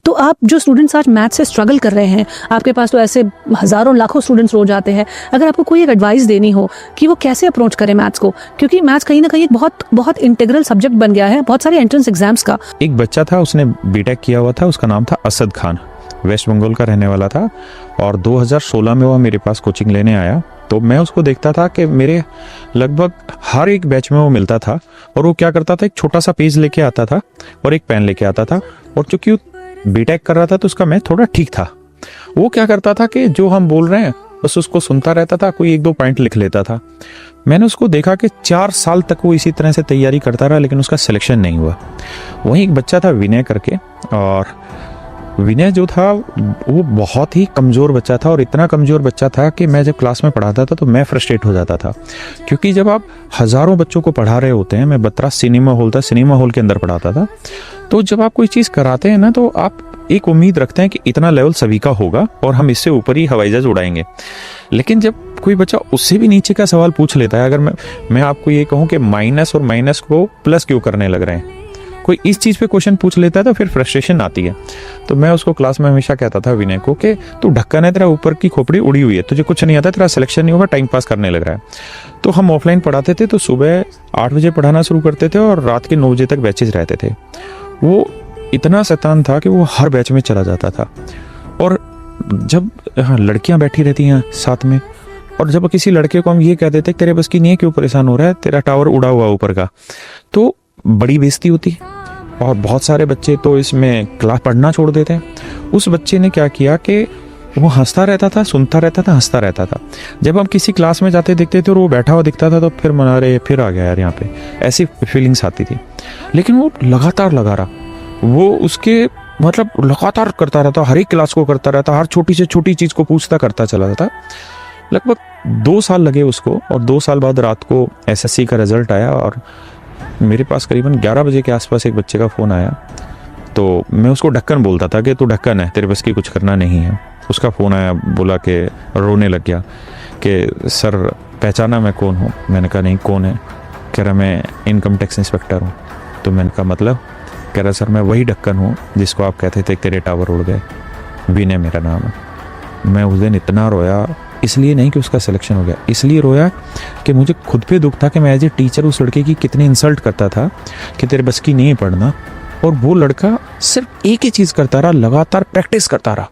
तो आप जो स्टूडेंट्स आज मैथ से स्ट्रगल कर रहे हैं, आपके पास तो ऐसे हज़ारों लाखों स्टूडेंट्स रोज आते हैं, अगर आपको कोई एक एडवाइस देनी हो कि वो कैसे अप्रोच करें मैथ्स को, क्योंकि मैथ्स कहीं ना कहीं एक बहुत बहुत इंटीग्रल सब्जेक्ट बन गया है बहुत सारे एंट्रेंस एग्जाम्स का। एक बच्चा था, उसने बीटेक किया हुआ था, उसका नाम था असद खान, वेस्ट बंगाल का रहने वाला था, और 2016 में वो मेरे पास कोचिंग लेने आया। तो मैं उसको देखता था कि मेरे लगभग हर एक बैच में वो मिलता था, और वो क्या करता था, एक छोटा सा पेज लेके आता था और एक पेन लेके आता था, और चूंकि वो बीटेक कर रहा था तो उसका मैथ थोड़ा ठीक था। वो क्या करता था कि जो हम बोल रहे हैं बस उसको सुनता रहता था, कोई एक दो पॉइंट लिख लेता था। मैंने उसको देखा कि 4 साल तक वो इसी तरह से तैयारी करता रहा, लेकिन उसका सिलेक्शन नहीं हुआ। वहीं एक बच्चा था विनय करके, और विनय जो था वो बहुत ही कमज़ोर बच्चा था, और इतना कमज़ोर बच्चा था कि मैं जब क्लास में पढ़ाता था तो मैं फ्रस्ट्रेट हो जाता था, क्योंकि जब आप हज़ारों बच्चों को पढ़ा रहे होते हैं, मैं बतरा सिनेमा हॉल था, सिनेमा हॉल के अंदर पढ़ाता था, तो जब आप कोई चीज़ कराते हैं ना तो आप एक उम्मीद रखते हैं कि इतना लेवल सभी का होगा और हम इससे ऊपर ही हवाई जहाज उड़ाएंगे। लेकिन जब कोई बच्चा उससे भी नीचे का सवाल पूछ लेता है, अगर मैं आपको ये कहूँ कि माइनस और माइनस को प्लस क्यों करने लग रहे हैं, कोई इस चीज़ पे क्वेश्चन पूछ लेता है तो फिर फ्रस्ट्रेशन आती है। तो मैं उसको क्लास में हमेशा कहता था विनय को कि तू ढक्कन है, तेरा ऊपर की खोपड़ी उड़ी हुई है, तुझे कुछ नहीं आता, तेरा सिलेक्शन नहीं होगा, टाइम पास करने लग रहा है। तो हम ऑफलाइन पढ़ाते थे, तो सुबह 8 बजे पढ़ाना शुरू करते थे और रात के 9 बजे तक बैचेज रहते थे। वो इतना शैतान था कि वो हर बैच में चला जाता था, और जब लड़कियां बैठी रहती हैं साथ में, और जब किसी लड़के को हम ये कह देते तेरे बस की नहीं है, क्यों परेशान हो रहा है, तेरा टावर उड़ा हुआ ऊपर का, तो बड़ी बेइज्जती होती, और बहुत सारे बच्चे तो इसमें क्लास पढ़ना छोड़ देते हैं। उस बच्चे ने क्या किया कि वो हंसता रहता था, सुनता रहता था, हंसता रहता था। जब हम किसी क्लास में जाते देखते थे और वो बैठा हुआ दिखता था तो फिर मना रहे, फिर आ गया यार यहाँ पे, ऐसी फीलिंग्स आती थी। लेकिन वो लगातार लगा रहा, वो उसके मतलब लगातार करता रहता, हर एक क्लास को करता रहता, हर छोटी से छोटी चीज़ को पूछता करता चला जाता। लगभग 2 साल लगे उसको, और 2 साल बाद रात को एसएससी का रिजल्ट आया, और मेरे पास करीबन 11 बजे के आसपास एक बच्चे का फ़ोन आया। तो मैं उसको ढक्कन बोलता था कि तू ढक्कन है, तेरे बस की कुछ करना नहीं है। उसका फ़ोन आया, बोला कि रोने लग गया कि सर पहचाना मैं कौन हूँ? मैंने कहा नहीं, कौन है? कह रहा मैं इनकम टैक्स इंस्पेक्टर हूँ। तो मैंने कहा मतलब? कह रहा सर मैं वही ढक्कन हूँ जिसको आप कहते थे तेरे टावर उड़ गए, विनय मेरा नाम है। मैं उस दिन इतना रोया, इसलिए नहीं कि उसका सिलेक्शन हो गया, इसलिए रोया कि मुझे खुद पे दुख था कि मैं एज ए टीचर उस लड़के की कितनी इंसल्ट करता था कि तेरे बस की नहीं पढ़ना, और वो लड़का सिर्फ एक ही चीज़ करता रहा, लगातार प्रैक्टिस करता रहा।